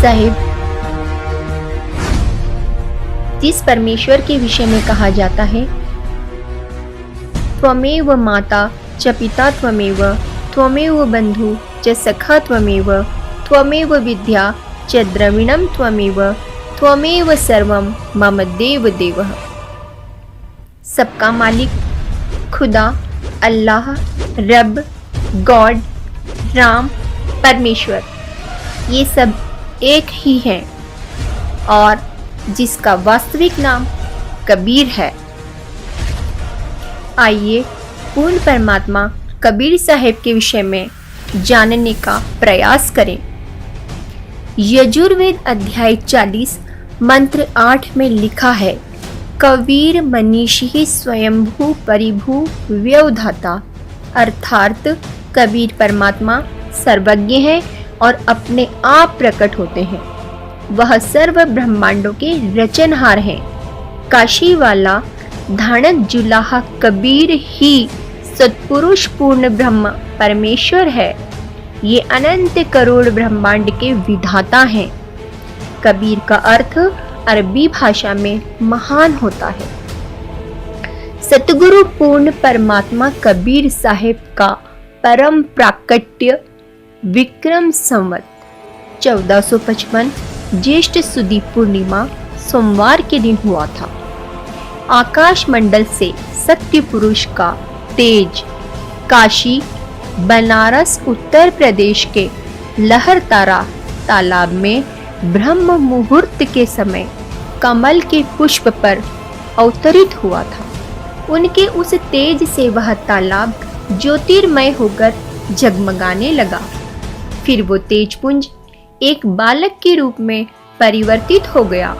साहिब, जिस परमेश्वर के विषय में कहा जाता है, त्वमेव माता च पिता त्वमेव, त्वमेव बंधु च सखा त्वमेव, त्वमेव विद्या च द्रविणम त्वमेव, त्वमेव सर्वम मम देव देवः। सबका मालिक, खुदा, अल्लाह, रब, गॉड, राम, परमेश्वर, ये सब एक ही हैं और जिसका वास्तविक नाम कबीर है। आइए पूर्ण परमात्मा कबीर साहिब के विषय में जानने का प्रयास करें। यजुर्वेद अध्याय 40 मंत्र 8 में लिखा है, कबीर मनीषी स्वयंभू परिभू व्यवधाता, अर्थात कबीर परमात्मा सर्वज्ञ है और अपने आप प्रकट होते हैं। वह सर्व ब्रह्मांडों के रचनहार हैं। काशी वाला धानक जुलाहा कबीर ही सत्पुरुष पूर्ण ब्रह्म परमेश्वर है। ये अनंत करोड़ ब्रह्मांड के विधाता हैं। कबीर का अर्थ अरबी भाषा में महान होता है। सतगुरु पूर्ण परमात्मा कबीर साहिब का परम प्राकट्य विक्रम संवत 1455 ज्येष्ठ सुदी पूर्णिमा सोमवार के दिन हुआ था। आकाश मंडल से सत्य पुरुष का तेज काशी, बनारस, उत्तर प्रदेश के लहरतारा तालाब में ब्रह्म मुहूर्त के समय कमल के पुष्प पर अवतरित हुआ था। उनके उस तेज से वह तालाब ज्योतिर्मय होकर जगमगाने लगा। फिर वो तेजपुंज एक बालक के रूप में परिवर्तित हो गया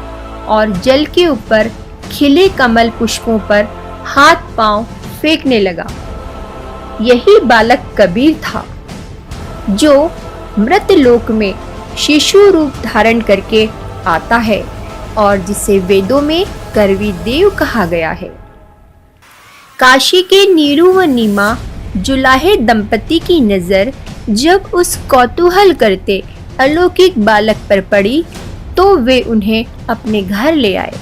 और जल के ऊपर खिले कमल पुष्पों पर हाथ पांव फेंकने लगा। यही बालक कबीर था, जो मृत लोक में शिशु रूप धारण करके आता है और जिसे वेदों में करवी देव कहा गया है। काशी के नीरू व नीमा जुलाहे दंपति की नजर जब उस कौतूहल करते अलौकिक बालक पर पड़ी तो वे उन्हें अपने घर ले आए।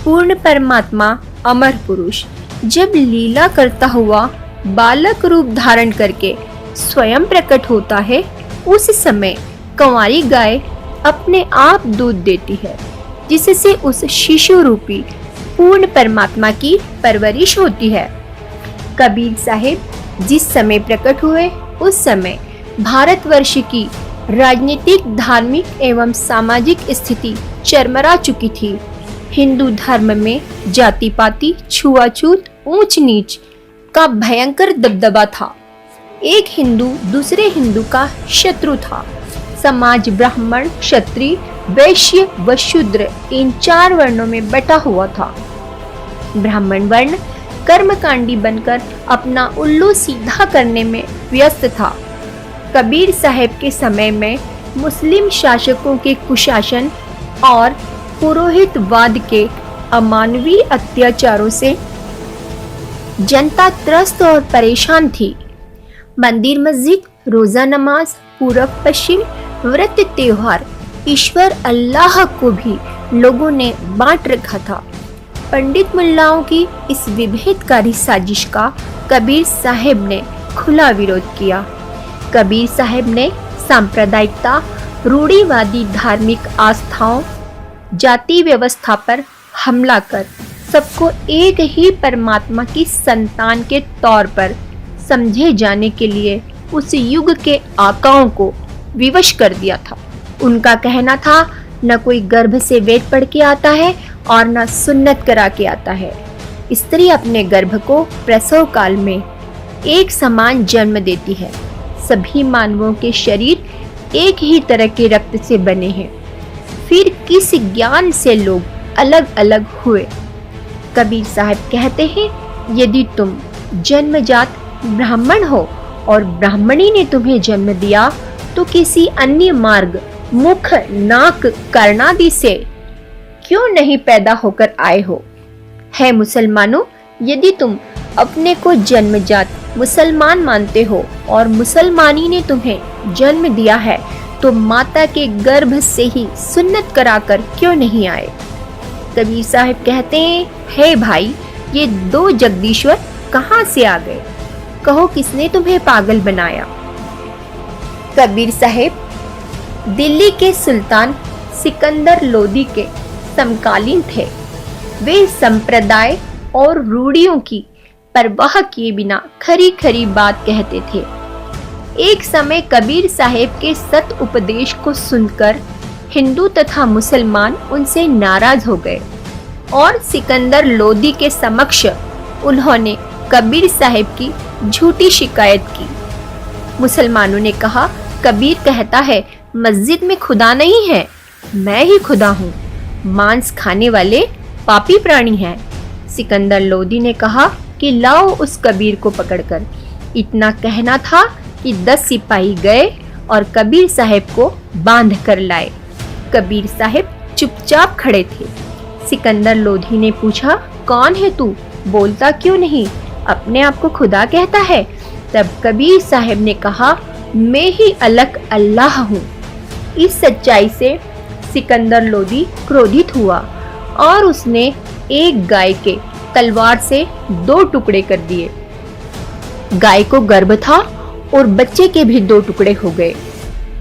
पूर्ण परमात्मा अमर पुरुष जब लीला करता हुआ बालक रूप धारण करके स्वयं प्रकट होता है, उस समय कंवारी गाय अपने आप दूध देती है, जिससे उस शिशु रूपी पूर्ण परमात्मा की परवरिश होती है। कबीर साहिब जिस समय प्रकट हुए, उस समय भारतवर्ष की राजनीतिक, धार्मिक एवं सामाजिक स्थिति चरमरा चुकी थी। हिंदू धर्म में जाति पाति, छुआछूत, ऊंच नीच का भयंकर दबदबा था। एक हिंदू दूसरे हिंदू का शत्रु था। समाज ब्राह्मण, क्षत्रिय, वैश्य व शूद्र इन 4 वर्णों में बटा हुआ था। ब्राह्मण वर्ण कर्मकांडी बनकर अपना उल्लू सीधा करने में व्यस्त था। कबीर साहिब के समय में मुस्लिम शासकों के कुशासन और पुरोहितवाद के अमानवीय अत्याचारों से जनता त्रस्त और परेशान थी। मंदिर, मस्जिद, रोजा नमाज, पूरब पश्चिम, व्रत, त्योहार, ईश्वर अल्लाह को भी लोगों ने बांट रखा था। पंडित मुल्लाओं की इस विभेदकारी साजिश का कबीर साहिब ने खुला विरोध किया। कबीर साहिब ने सांप्रदायिकता, रूढ़िवादी धार्मिक आस्थाओं, जाति व्यवस्था पर हमला कर सबको एक ही परमात्मा की संतान के तौर पर समझे जाने के लिए उस युग के आकाओं को विवश कर दिया था। उनका कहना था, न कोई गर्भ से वेद पढ़ के आता है और न सुन्नत करा के आता है। स्त्री अपने गर्भ को प्रसव काल में एक समान जन्म देती है। सभी मानवों के शरीर एक ही तरह के रक्त से बने हैं। फिर किस ज्ञान से लोग अलग अलग हुए? कबीर साहब कहते हैं, यदि तुम जन्मजात ब्राह्मण हो और ब्राह्मणी ने तुम्हें जन्म दिया तो किसी अन्य मार्ग, मुख, नाक, कर्णादि से क्यों नहीं पैदा होकर आए हो? है मुसलमानों, यदि तुम अपने को जन्मजात मुसलमान मानते हो और मुसलमानी ने तुम्हें जन्म दिया है, तो माता के गर्भ से ही सुन्नत कराकर क्यों नहीं आए? कबीर साहब कहते हैं, हे भाई, ये दो जगदीश्वर कहाँ से आ गए? कहो किसने तुम्हें पागल बनाया? कबीर साहब दिल्ली के सुल्तान सिकंदर लोदी के समकालीन थे। वे संप्रदाय और रूढ़ियों की परवाह किए बिना खरी खरी बात कहते थे। एक समय कबीर साहब के सत उपदेश को सुनकर हिंदू तथा मुसलमान उनसे नाराज हो गए और सिकंदर लोदी के समक्ष उन्होंने कबीर साहब की झूठी शिकायत की। मुसलमानों ने कहा, कबीर कहता है मस्जिद में खुदा नहीं है, मैं ही खुदा हूँ। मांस खाने वाले पापी प्राणी हैं। सिकंदर लोदी ने कहा कि लाओ उस कबीर को पकड़कर। इतना कहना था कि 10 सिपाही गए और कबीर साहब को बांध कर लाए। कबीर साहब चुपचाप खड़े थे। सिकंदर लोधी ने पूछा, कौन है तू, बोलता क्यों नहीं, अपने आप को खुदा कहता है? तब कबीर साहब ने कहा, मैं ही अलग अल्लाह हूँ। इस सच्चाई से सिकंदर लोदी क्रोधित हुआ और उसने एक गाय के तलवार से 2 टुकड़े कर दिए। गाय को गर्भ था और बच्चे के भी 2 टुकड़े हो गए।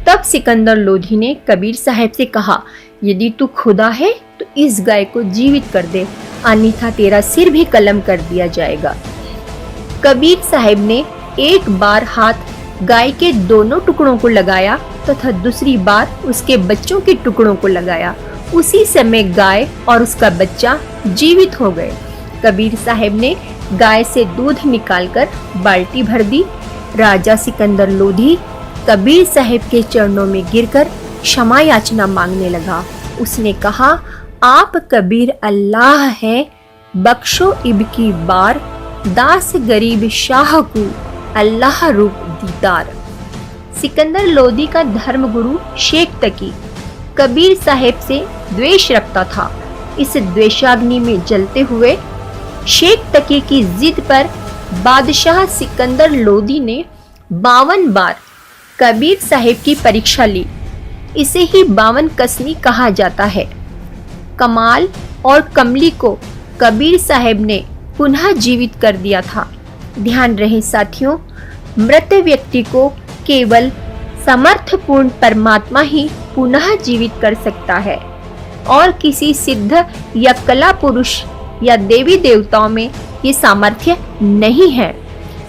तब सिकंदर लोधी ने कबीर साहब से कहा, यदि तू खुदा है तो इस गाय को जीवित कर दे, अन्यथा तेरा सिर भी कलम कर दिया जाएगा। कबीर साहब ने एक बार हाथ गाय के दोनों टुकड़ों को लगाया तथा दूसरी बार उसके बच्चों के टुकड़ों को लगाया। उसी समय गाय और उसका बच्चा जीवित हो गए। कबीर साहब ने गाय से दूध निकालकर बाल्टी भर दी। राजा सिकंदर लोधी कबीर साहब के चरणों में गिरकर क्षमा याचना मांगने लगा। उसने कहा, आप कबीर अल्लाह है, बख्शो इब की बार, दास गरीब शाह को अल्लाह रूप दीदार। सिकंदर लोदी का धर्मगुरु शेख तकी कबीर साहब से द्वेष रखता था। इस द्वेषाग्नि में जलते हुए शेख तकी की जिद पर बादशाह सिकंदर लोदी ने 52 बार कबीर साहब की परीक्षा ली। इसे ही 52 कसनी कहा जाता है। कमाल और कमली को कबीर साहब ने पुनः जीवित कर दिया था। ध्यान रहे साथियों, मृत व्यक्ति को केवल समर्थपूर्ण परमात्मा ही पुनः जीवित कर सकता है और किसी सिद्ध या कला पुरुष या देवी देवताओं में ये सामर्थ्य नहीं है।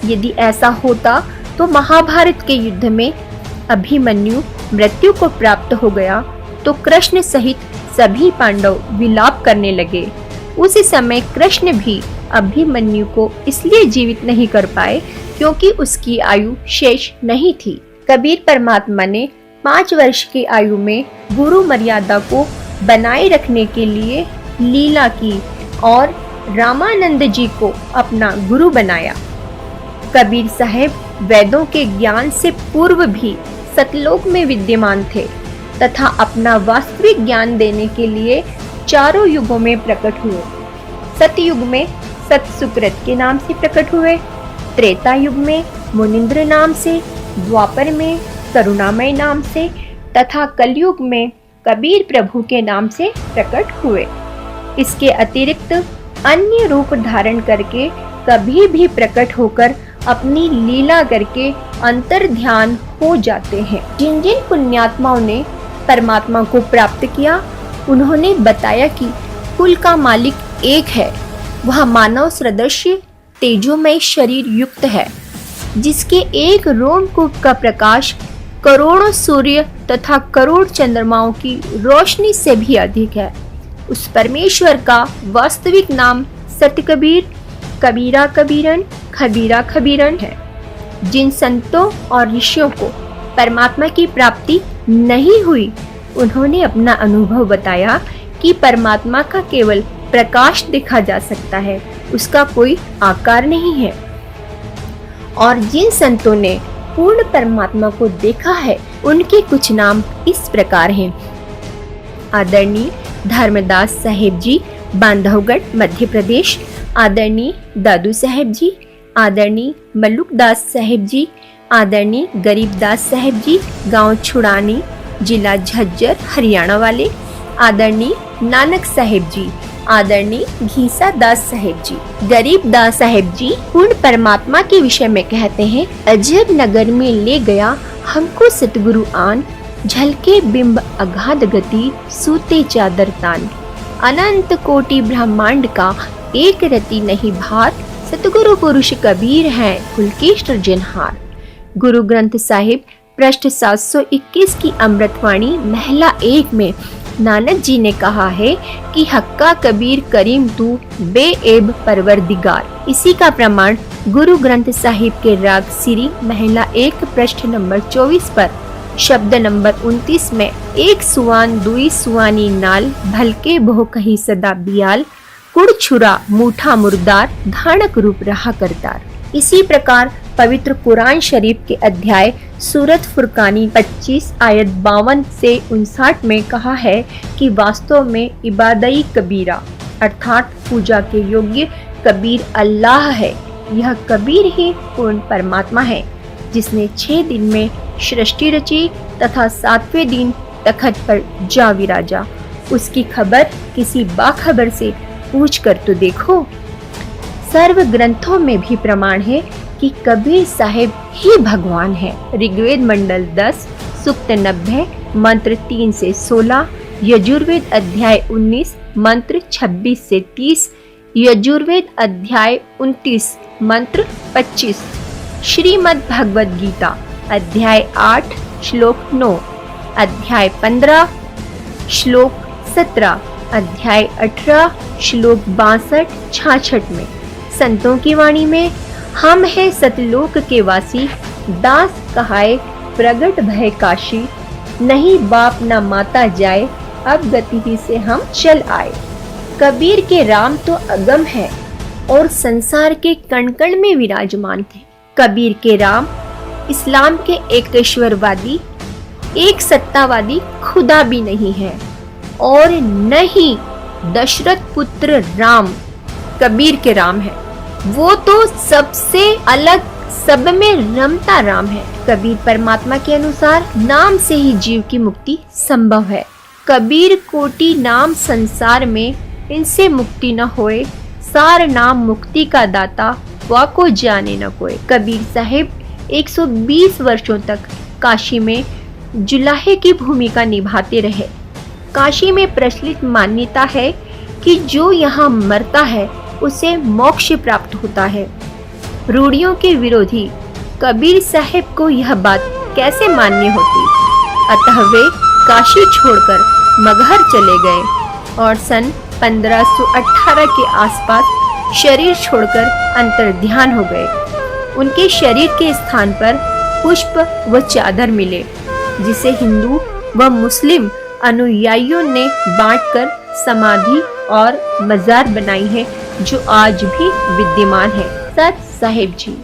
यदि ऐसा होता तो महाभारत के युद्ध में अभिमन्यु मृत्यु को प्राप्त हो गया तो कृष्ण सहित सभी पांडव विलाप करने लगे। उस समय कृष्ण भी अभिमन्यु को इसलिए जीवित नहीं कर पाए क्योंकि उसकी आयु शेष नहीं थी। कबीर परमात्मा ने 5 वर्ष की आयु में गुरु मर्यादा को बनाए रखने के लिए लीला की और रामानंद जी को अपना गुरु बनाया। कबीर साहब वेदों के ज्ञान से पूर्व भी सतलोक में विद्यमान थे तथा अपना वास्तविक ज्ञान देने के लिए चारों युगों में प्रकट हुए। सतयुग में सतसुकृत के नाम से प्रकट हुए, त्रेता युग में मुनिंद्र नाम से, द्वापर में करुणामय नाम से तथा कलयुग में कबीर प्रभु के नाम से प्रकट हुए। इसके अतिरिक्त अन्य रूप धारण करके कभी भी प्रकट होकर अपनी लीला करके अंतर ध्यान हो जाते हैं। जिन जिन पुण्यात्माओं ने परमात्मा को प्राप्त किया, उन्होंने बताया कि कुल का मालिक एक है। वह मानव सदृश्य तेजोमय शरीर युक्त है, जिसके एक रोमकूप का प्रकाश करोड़ों सूर्य तथा करोड़ चंद्रमाओं की रोशनी से भी अधिक है। उस परमेश्वर का वास्तविक नाम सतकबीर, कबीरा कबीरन, खबीरा खबीरन है। जिन संतों और ऋषियों को परमात्मा की प्राप्ति नहीं हुई, उन्होंने अपना अनुभव बताया कि परमात्मा का केवल प्रकाश देखा जा सकता है, उसका कोई आकार नहीं है। और जिन संतों ने पूर्ण परमात्मा को देखा है, उनके कुछ नाम इस प्रकार हैं। आदरणीय धर्मदास साहेब जी, बांधवगढ़, मध्य प्रदेश। आदरणीय दादू साहेब जी, आदरणीय मल्लुकदास साहेब जी, आदरणीय गरीबदास साहेब जी, गांव छुड़ानी, जिला झज्जर हरियाणा वाले आदरणीय नानक साहेब जी, आदरणीय घीसा दास साहेब जी, गरीब दास साहेब जी पूर्ण परमात्मा के विषय में कहते हैं, अजब नगर में ले गया हमको सतगुरु आन, झलके बिंब अगाध गति सूते चादर तान। अनंत कोटि ब्रह्मांड का एक रति नहीं भार, सतगुरु पुरुष कबीर हैं कुल के सृजनहार। गुरु ग्रंथ साहिब पृष्ठ 721 की अमृतवाणी महिला 1 में नानक जी ने कहा है कि हक्का कबीर करीम तू बेएब परवरदिगार। इसी का प्रमाण गुरु ग्रंथ साहिब के राग सिरी महिला 1 पृष्ठ नंबर 24 पर शब्द नंबर 29 में एक सुवान दुई सुवानी नाल, भलके बहु कही सदा बियाल, कुड़ छुरा मूठा मुर्दार, धानक रूप रहा करतार। इसी प्रकार पवित्र कुरान शरीफ के अध्याय सूरत फुरकानी 25 आयत 52 से 59 में कहा है कि वास्तव में इबादई कबीरा अर्थात पूजा के योग्य कबीर अल्लाह है। यह कबीर ही पूर्ण परमात्मा है जिसने 6 दिन में सृष्टि रची तथा 7वें दिन तखत पर जा विराजा। उसकी खबर किसी बाखबर से पूछ कर तो देखो। सर्व ग्रंथों में भी प्रमाण है कि कबीर साहिब ही भगवान है। ऋग्वेद मंडल 10 सूक्त 90 मंत्र 3 से 16, यजुर्वेद अध्याय 19 मंत्र 26 से 30, यजुर्वेद अध्याय 29 मंत्र 25, श्रीमद् भगवद गीता अध्याय 8 श्लोक 9, अध्याय 15 श्लोक 17, अध्याय 18 श्लोक 62-66 में। संतों की वाणी में हम है सतलोक के वासी, दास कहाए प्रगट भय काशी, नहीं बाप न माता जाए, अब गति ही से हम चल आए। कबीर के राम तो अगम है और संसार के कण कण में विराजमान थे। कबीर के राम इस्लाम के एकेश्वरवादी, एक सत्तावादी खुदा भी नहीं है और न ही दशरथ पुत्र राम कबीर के राम है। वो तो सबसे अलग, सब में रमता राम है। कबीर परमात्मा के अनुसार नाम से ही जीव की मुक्ति संभव है। कबीर कोटि नाम संसार में, इनसे मुक्ति न होए, सार नाम मुक्ति का दाता, वाको जाने न कोई। कबीर साहिब 120 वर्षों तक काशी में जुलाहे की भूमिका निभाते रहे। काशी में प्रचलित मान्यता है कि जो यहाँ मरता है उसे मोक्ष प्राप्त होता है। रूढ़ियों के विरोधी कबीर साहिब को यह बात कैसे मान्य होती, अतः वे काशी छोड़कर मगहर चले गए और सन 1518 के आसपास शरीर छोड़कर अंतर्ध्यान हो गए। उनके शरीर के स्थान पर पुष्प व चादर मिले, जिसे हिंदू व मुस्लिम अनुयायियों ने बांटकर समाधि और मजार बनाई है, जो आज भी विद्यमान है। सत साहिब जी।